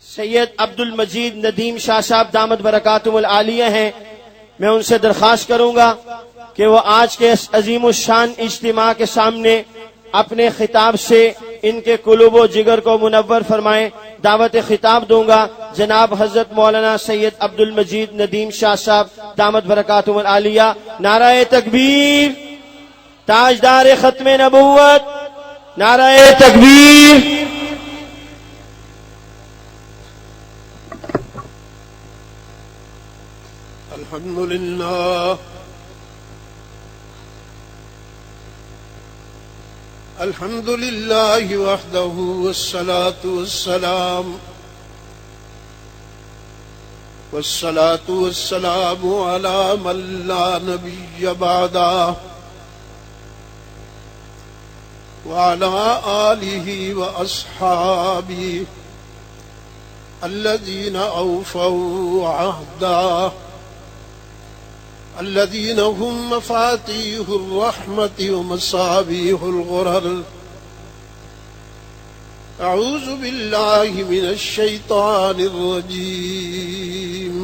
سید عبد المجید ندیم شاہ صاحب دامت برکاتہم العالیہ ہیں. میں ان سے درخواست کروں گا کہ وہ آج کے اس عظیم الشان اجتماع کے سامنے اپنے خطاب سے ان کے قلوب و جگر کو منور فرمائیں. دعوت خطاب دوں گا جناب حضرت مولانا سید عبد المجید ندیم شاہ صاحب دامت برکاتہم العالیہ. نعرہ تکبیر، تاجدار ختم نبوت، نعرہ تکبیر. الحمد لله وحده والصلاة والسلام على من لا نبي بعده وعلى آله وأصحابه الذين أوفوا عهدا الذين هم مفاتيح الرحمة ومصابيح الغرر. أعوذ بالله من الشيطان الرجيم.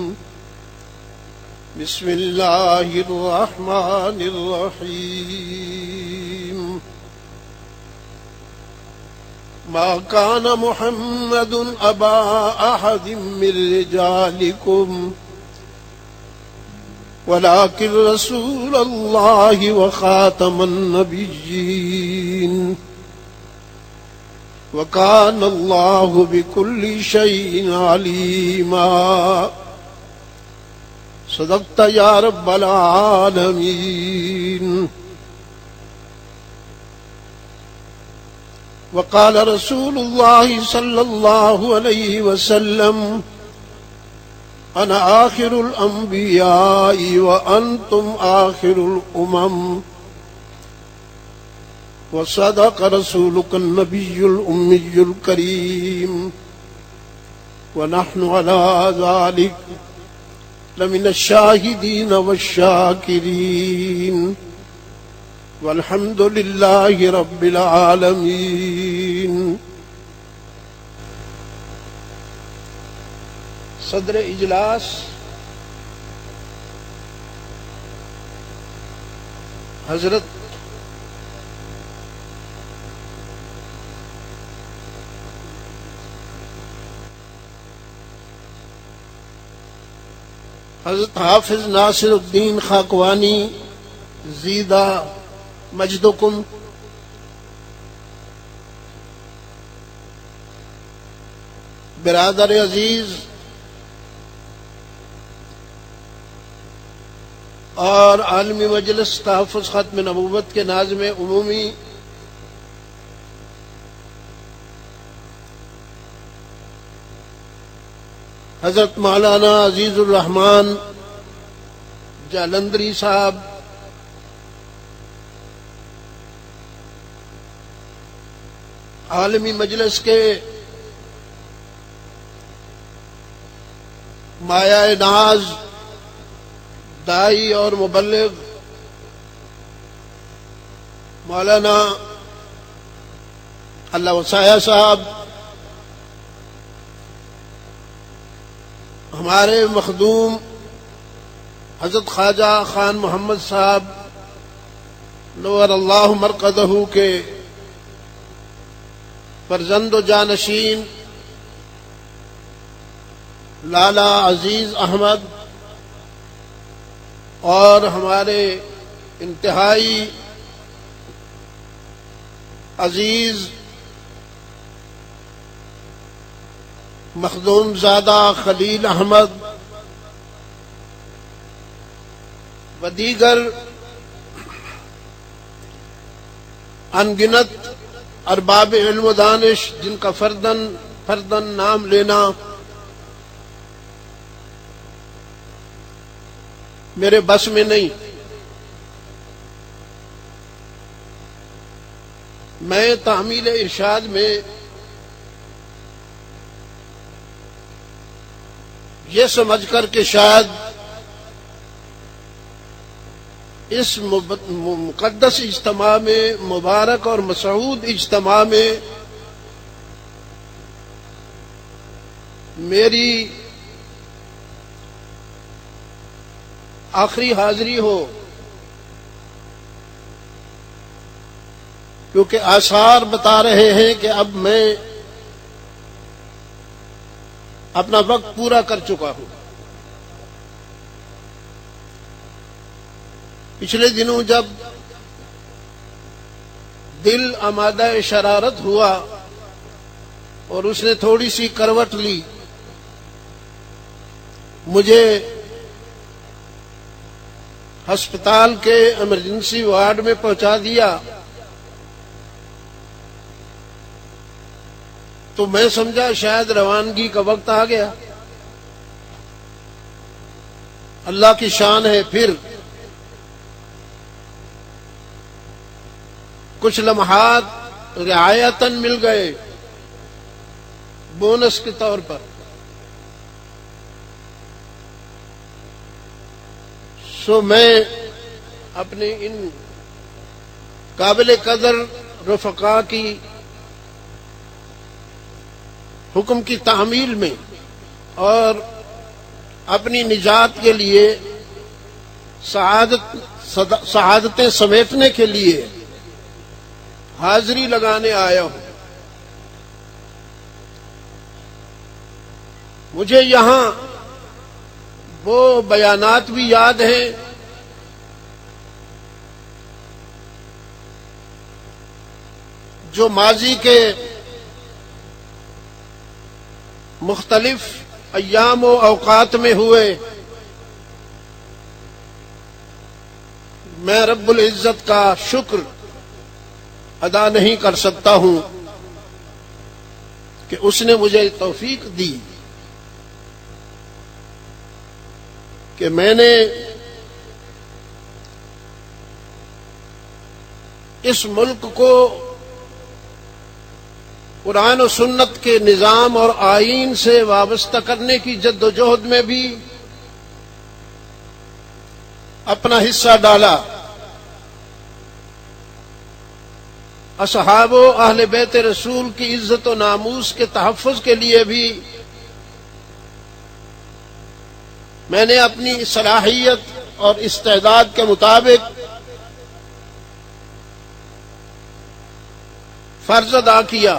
بسم الله الرحمن الرحيم. ما كان محمد أبا أحد من رجالكم ولكن رسول الله وخاتم النبيين وكان الله بكل شيء عليما. صدقت يا رب العالمين. وقال رسول الله صلى الله عليه وسلم: أنا آخر الأنبياء وأنتم آخر الأمم. وصدق رسولك النبي الأمي الكريم ونحن على ذلك لمن الشاهدين والشاكرين والحمد لله رب العالمين. صدر اجلاس حضرت حافظ ناصر الدین خاکوانی زیدہ مجدکم، برادر عزیز اور عالمی مجلس تحفظ ختم نبوت کے ناظم عمومی، حضرت مولانا عزیز الرحمان جالندری صاحب، عالمی مجلس کے مایہ ناز دائی اور مبلغ مولانا اللہ وسایہ صاحب، ہمارے مخدوم حضرت خواجہ خان محمد صاحب نور اللہ مرقدہ کے فرزند و جانشین لالا عزیز احمد، اور ہمارے انتہائی عزیز مخدوم زادہ خلیل احمد و دیگر انگنت ارباب علم و دانش جن کا فردن نام لینا میرے بس میں نہیں. میں تعمیل ارشاد میں یہ سمجھ کر کہ شاید اس مقدس اجتماع میں، مبارک اور مسعود اجتماع میں میری آخری حاضری ہو، کیونکہ آثار بتا رہے ہیں کہ اب میں اپنا وقت پورا کر چکا ہوں۔ پچھلے دنوں جب دل آمادہ شرارت ہوا اور اس نے تھوڑی سی کروٹ لی، مجھے ہسپتال کے ایمرجنسی وارڈ میں پہنچا دیا، تو میں سمجھا شاید روانگی کا وقت آ گیا۔ اللہ کی شان ہے، پھر کچھ لمحات رعایتاً مل گئے بونس کے طور پر۔ سو میں اپنے ان قابل قدر رفقا کی حکم کی تعمیل میں اور اپنی نجات کے لیے سعادتیں سمیٹنے کے لیے حاضری لگانے آیا ہوں۔ مجھے یہاں وہ بیانات بھی یاد ہیں جو ماضی کے مختلف ایام و اوقات میں ہوئے۔ میں رب العزت کا شکر ادا نہیں کر سکتا ہوں کہ اس نے مجھے توفیق دی کہ میں نے اس ملک کو قرآن و سنت کے نظام اور آئین سے وابستہ کرنے کی جد و جہد میں بھی اپنا حصہ ڈالا۔ اصحاب و اہل بیت رسول کی عزت و ناموس کے تحفظ کے لیے بھی میں نے اپنی صلاحیت اور استعداد کے مطابق فرض ادا کیا،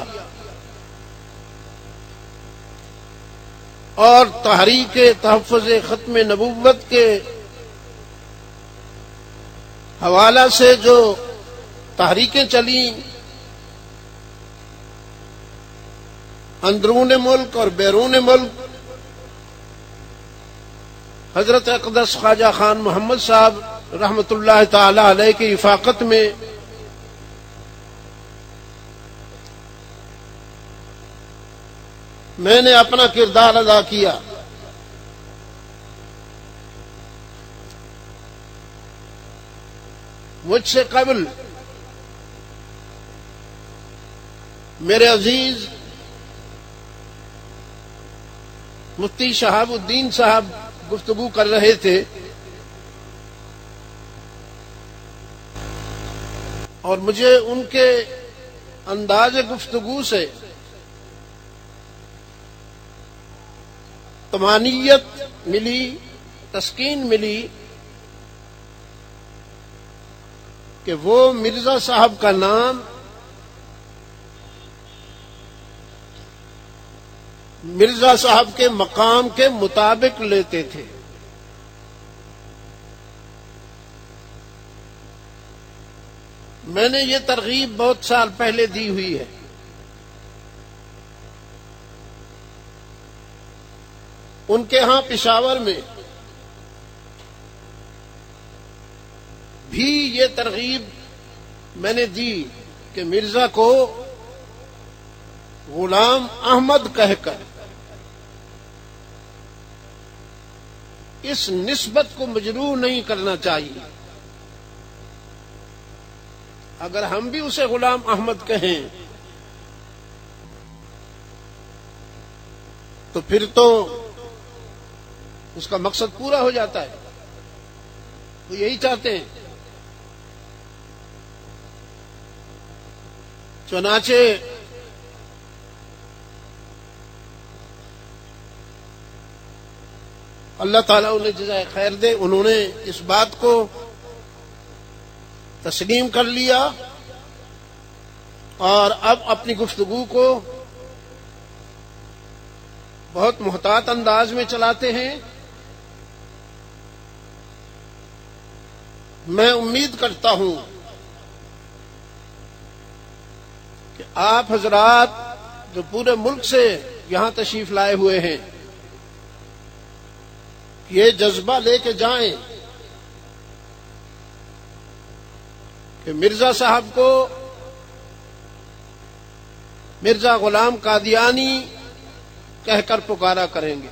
اور تحریک تحفظ ختم نبوت کے حوالہ سے جو تحریکیں چلیں اندرون ملک اور بیرون ملک، حضرت اقدس خواجہ خان محمد صاحب رحمۃ اللہ تعالی علیہ کی رفاقت میں میں نے اپنا کردار ادا کیا۔ مجھ سے قبل میرے عزیز مفتی شہاب الدین صاحب گفتگو کر رہے تھے، اور مجھے ان کے انداز گفتگو سے طمانینت ملی، تسکین ملی کہ وہ مرزا صاحب کا نام مرزا صاحب کے مقام کے مطابق لیتے تھے۔ میں نے یہ ترغیب بہت سال پہلے دی ہوئی ہے۔ ان کے ہاں پشاور میں بھی یہ ترغیب میں نے دی کہ مرزا کو غلام احمد کہہ کر اس نسبت کو مجروح نہیں کرنا چاہیے۔ اگر ہم بھی اسے غلام احمد کہیں تو پھر تو اس کا مقصد پورا ہو جاتا ہے۔ وہ یہی چاہتے ہیں۔ چنانچہ اللہ تعالیٰ انہیں جزائے خیر دے. انہوں نے اس بات کو تسلیم کر لیا اور اب اپنی گفتگو کو بہت محتاط انداز میں چلاتے ہیں. میں امید کرتا ہوں کہ آپ حضرات جو پورے ملک سے یہاں تشریف لائے ہوئے ہیں یہ جذبہ لے کے جائیں کہ مرزا صاحب کو مرزا غلام قادیانی کہہ کر پکارا کریں گے.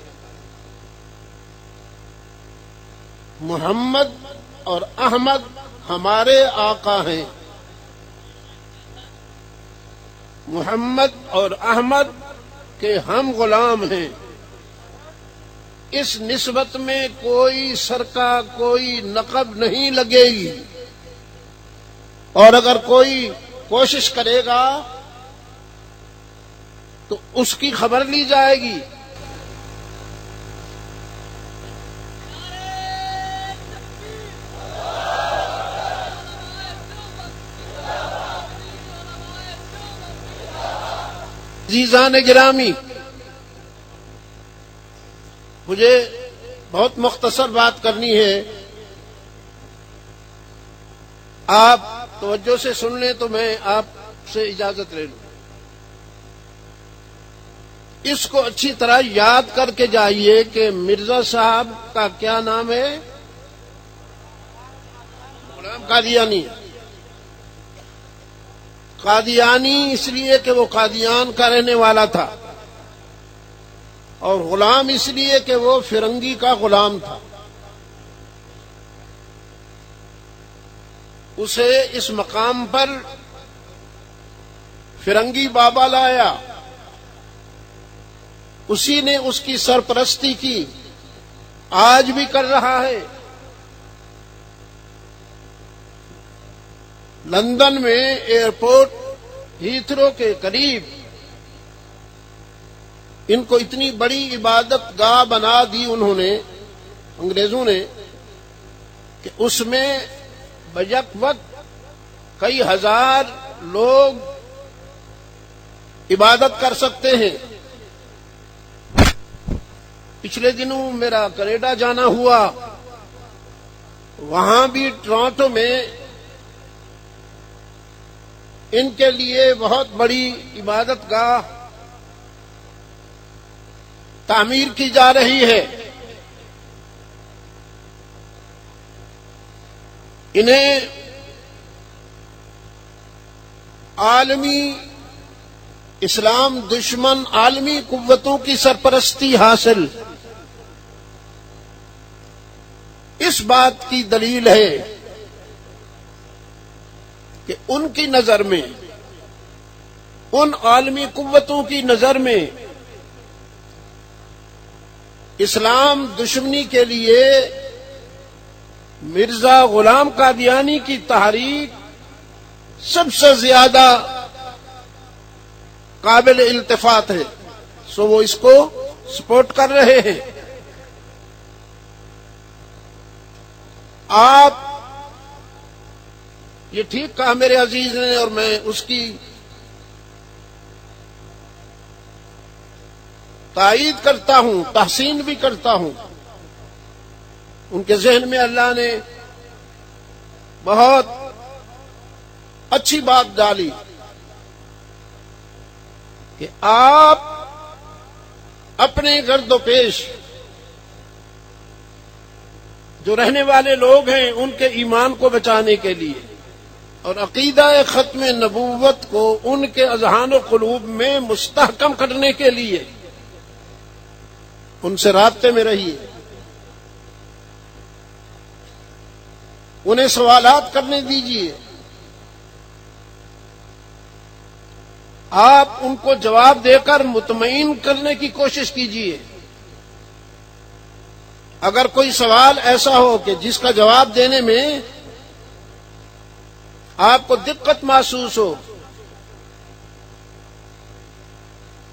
محمد اور احمد ہمارے آقا ہیں. محمد اور احمد کے ہم غلام ہیں. اس نسبت میں کوئی سرقہ کوئی نقب نہیں لگے گی اور اگر کوئی کوشش کرے گا تو اس کی خبر لی جائے گی. عزیزان گرامی، مجھے بہت مختصر بات کرنی ہے. آپ توجہ سے سن لیں تو میں آپ سے اجازت لے لوں. اس کو اچھی طرح یاد کر کے جائیے کہ مرزا صاحب کا کیا نام ہے؟ غلام قادیانی. قادیانی اس لیے کہ وہ قادیان کا رہنے والا تھا اور غلام اس لیے کہ وہ فرنگی کا غلام تھا. اسے اس مقام پر فرنگی بابا لایا، اسی نے اس کی سرپرستی کی، آج بھی کر رہا ہے. لندن میں ایئرپورٹ ہیتھرو کے قریب ان کو اتنی بڑی عبادت گاہ بنا دی انہوں نے، انگریزوں نے، کہ اس میں بیک وقت کئی ہزار لوگ عبادت کر سکتے ہیں. پچھلے دنوں میرا کینیڈا جانا ہوا، وہاں بھی ٹورانٹو میں ان کے لیے بہت بڑی عبادت گاہ تعمیر کی جا رہی ہے. انہیں عالمی اسلام دشمن عالمی قوتوں کی سرپرستی حاصل اس بات کی دلیل ہے کہ ان کی نظر میں، ان عالمی قوتوں کی نظر میں اسلام دشمنی کے لیے مرزا غلام قادیانی کی تحریک سب سے زیادہ قابل التفات ہے. سو وہ اس کو سپورٹ کر رہے ہیں. آپ یہ ٹھیک کہا میرے عزیز نے اور میں اس کی تائید کرتا ہوں، تحسین بھی کرتا ہوں. ان کے ذہن میں اللہ نے بہت اچھی بات ڈالی کہ آپ اپنے گرد و پیش جو رہنے والے لوگ ہیں ان کے ایمان کو بچانے کے لیے اور عقیدہ ختم نبوت کو ان کے اذہان و قلوب میں مستحکم کرنے کے لیے ان سے رابطے میں رہیے. انہیں سوالات کرنے دیجیے. آپ ان کو جواب دے کر مطمئن کرنے کی کوشش کیجیے. اگر کوئی سوال ایسا ہو کہ جس کا جواب دینے میں آپ کو دقت محسوس ہو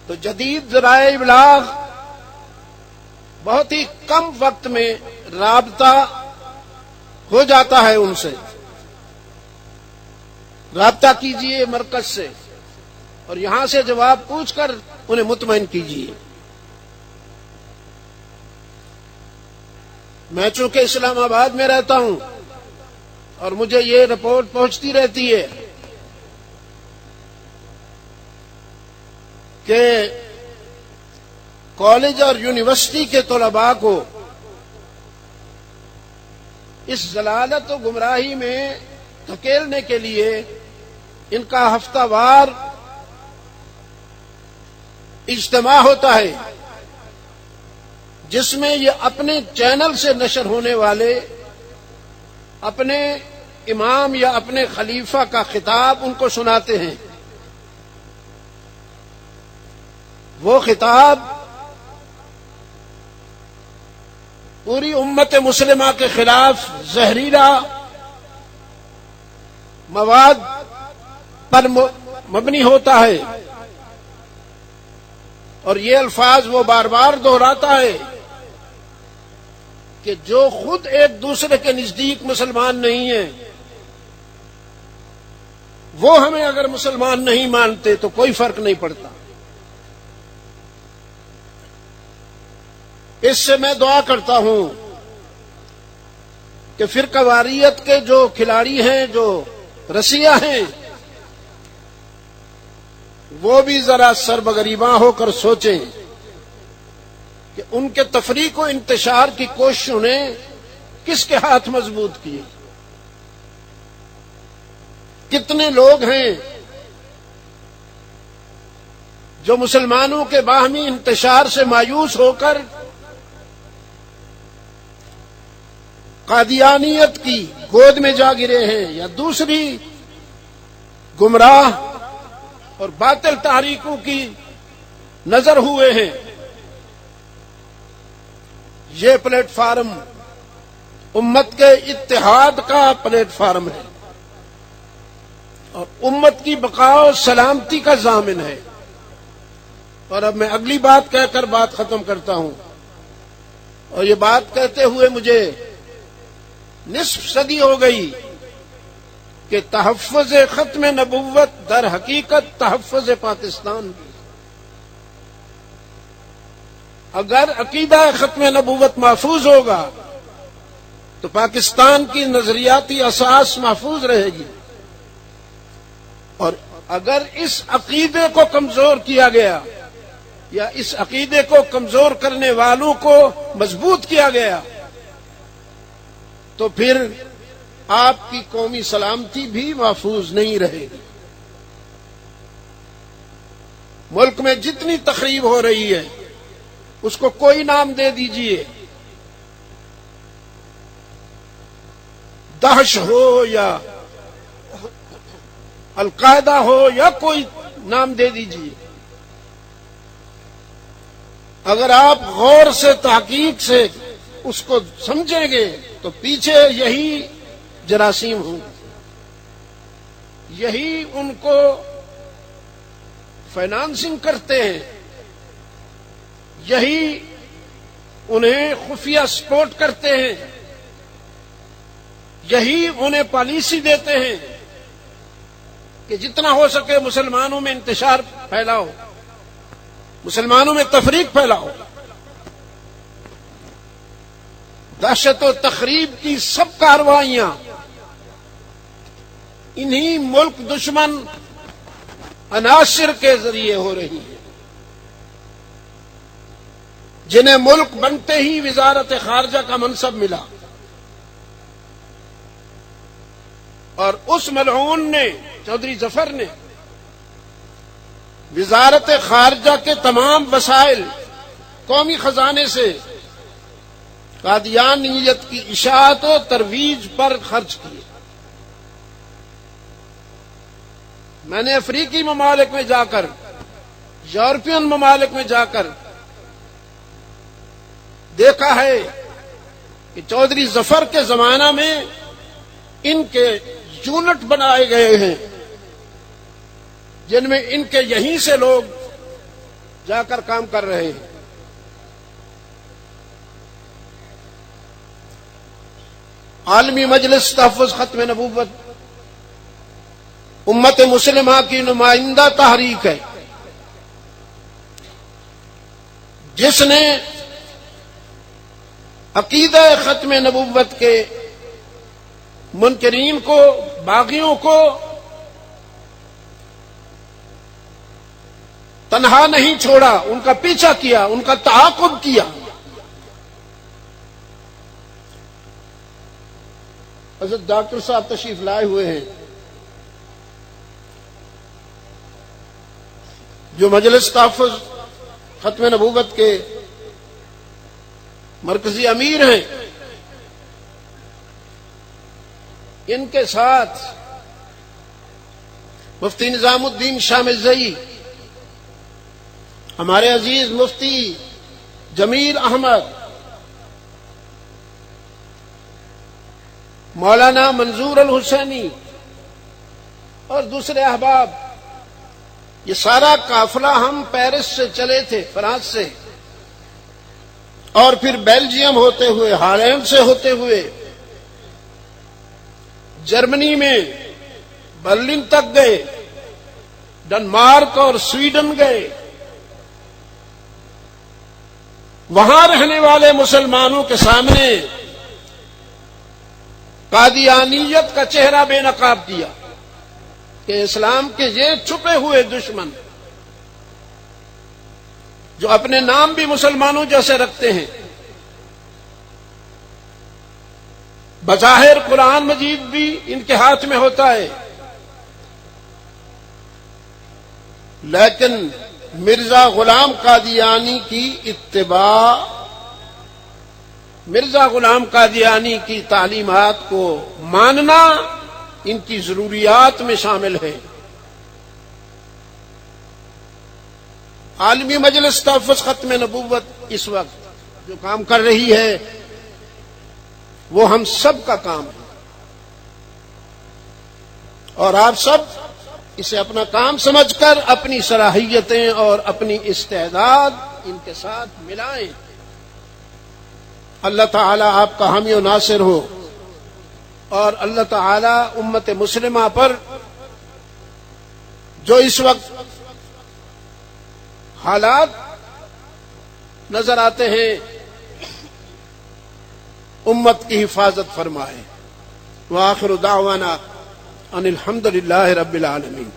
تو جدید ذرائع ابلاغ بہت ہی کم وقت میں رابطہ ہو جاتا ہے ان سے. رابطہ کیجئے مرکز سے اور یہاں سے جواب پوچھ کر انہیں مطمئن کیجئے. میں چونکہ اسلام آباد میں رہتا ہوں اور مجھے یہ رپورٹ پہنچتی رہتی ہے کہ کالج اور یونیورسٹی کے طلباء کو اس ضلالت و گمراہی میں دھکیلنے کے لیے ان کا ہفتہ وار اجتماع ہوتا ہے، جس میں یہ اپنے چینل سے نشر ہونے والے اپنے امام یا اپنے خلیفہ کا خطاب ان کو سناتے ہیں. وہ خطاب پوری امت مسلمہ کے خلاف زہریلا مواد پر مبنی ہوتا ہے، اور یہ الفاظ وہ بار بار دہراتا ہے کہ جو خود ایک دوسرے کے نزدیک مسلمان نہیں ہیں وہ ہمیں اگر مسلمان نہیں مانتے تو کوئی فرق نہیں پڑتا. اس سے میں دعا کرتا ہوں کہ فرقہ واریت کے جو کھلاڑی ہیں، جو رسیہ ہیں، وہ بھی ذرا سربگریباں ہو کر سوچیں کہ ان کے تفریق و انتشار کی کوششوں نے کس کے ہاتھ مضبوط کیے. کتنے لوگ ہیں جو مسلمانوں کے باہمی انتشار سے مایوس ہو کر قادیانیت کی گود میں جا گرے ہیں یا دوسری گمراہ اور باطل تحریکوں کی نظر ہوئے ہیں. یہ پلیٹ فارم امت کے اتحاد کا پلیٹ فارم ہے اور امت کی بقا و سلامتی کا ضامن ہے. اور اب میں اگلی بات کہہ کر بات ختم کرتا ہوں، اور یہ بات کہتے ہوئے مجھے نصف صدی ہو گئی کہ تحفظ ختم نبوت در حقیقت تحفظ پاکستان. اگر عقیدہ ختم نبوت محفوظ ہوگا تو پاکستان کی نظریاتی اساس محفوظ رہے گی، اور اگر اس عقیدے کو کمزور کیا گیا یا اس عقیدے کو کمزور کرنے والوں کو مضبوط کیا گیا تو پھر آپ کی قومی سلامتی بھی محفوظ نہیں رہے گی. ملک میں جتنی تخریب ہو رہی ہے اس کو کوئی نام دے دیجئے، داعش ہو یا القاعدہ ہو یا کوئی نام دے دیجئے، اگر آپ غور سے تحقیق سے اس کو سمجھیں گے تو پیچھے یہی جراثیم ہوں گے، یہی ان کو فائنانسنگ کرتے ہیں، یہی انہیں خفیہ سپورٹ کرتے ہیں، یہی انہیں پالیسی دیتے ہیں کہ جتنا ہو سکے مسلمانوں میں انتشار پھیلاؤ، مسلمانوں میں تفریق پھیلاؤ. دہشت و تخریب کی سب کارروائیاں انہی ملک دشمن عناصر کے ذریعے ہو رہی ہیں، جنہیں ملک بنتے ہی وزارت خارجہ کا منصب ملا، اور اس ملعون نے چودھری ظفر نے وزارت خارجہ کے تمام وسائل قومی خزانے سے قادیانیت کی اشاعت و ترویج پر خرچ کیے. میں نے افریقی ممالک میں جا کر، یورپین ممالک میں جا کر دیکھا ہے کہ چودھری ظفر کے زمانہ میں ان کے یونٹ بنائے گئے ہیں جن میں ان کے یہیں سے لوگ جا کر کام کر رہے ہیں. عالمی مجلس تحفظ ختم نبوت امت مسلمہ کی نمائندہ تحریک ہے، جس نے عقیدہ ختم نبوت کے منکرین کو، باغیوں کو تنہا نہیں چھوڑا، ان کا پیچھا کیا، ان کا تعاقب کیا۔ حضرت ڈاکٹر صاحب تشریف لائے ہوئے ہیں، جو مجلس تحفظ ختم نبوت کے مرکزی امیر ہیں۔ ان کے ساتھ مفتی نظام الدین شاہ مرزئی، ہمارے عزیز مفتی جمیل احمد، مولانا منظور الحسینی اور دوسرے احباب، یہ سارا قافلہ ہم پیرس سے چلے تھے، فرانس سے، اور پھر بیلجیم ہوتے ہوئے، ہالینڈ سے ہوتے ہوئے، جرمنی میں برلن تک گئے، ڈنمارک اور سویڈن گئے۔ وہاں رہنے والے مسلمانوں کے سامنے قادیانیت کا چہرہ بے نقاب کیا کہ اسلام کے یہ چھپے ہوئے دشمن، جو اپنے نام بھی مسلمانوں جیسے رکھتے ہیں، بظاہر قرآن مجید بھی ان کے ہاتھ میں ہوتا ہے، لیکن مرزا غلام قادیانی کی اتباع، مرزا غلام قادیانی کی تعلیمات کو ماننا ان کی ضروریات میں شامل ہے۔ عالمی مجلس تحفظ ختم نبوت اس وقت جو کام کر رہی ہے وہ ہم سب کا کام ہے، اور آپ سب اسے اپنا کام سمجھ کر اپنی صلاحیتیں اور اپنی استعداد ان کے ساتھ ملائیں۔ اللہ تعالی آپ کا حامی و ناصر ہو، اور اللہ تعالی امت مسلمہ پر جو اس وقت حالات نظر آتے ہیں، امت کی حفاظت فرمائے۔ وآخر دعوانا ان الحمد للہ رب العالمین۔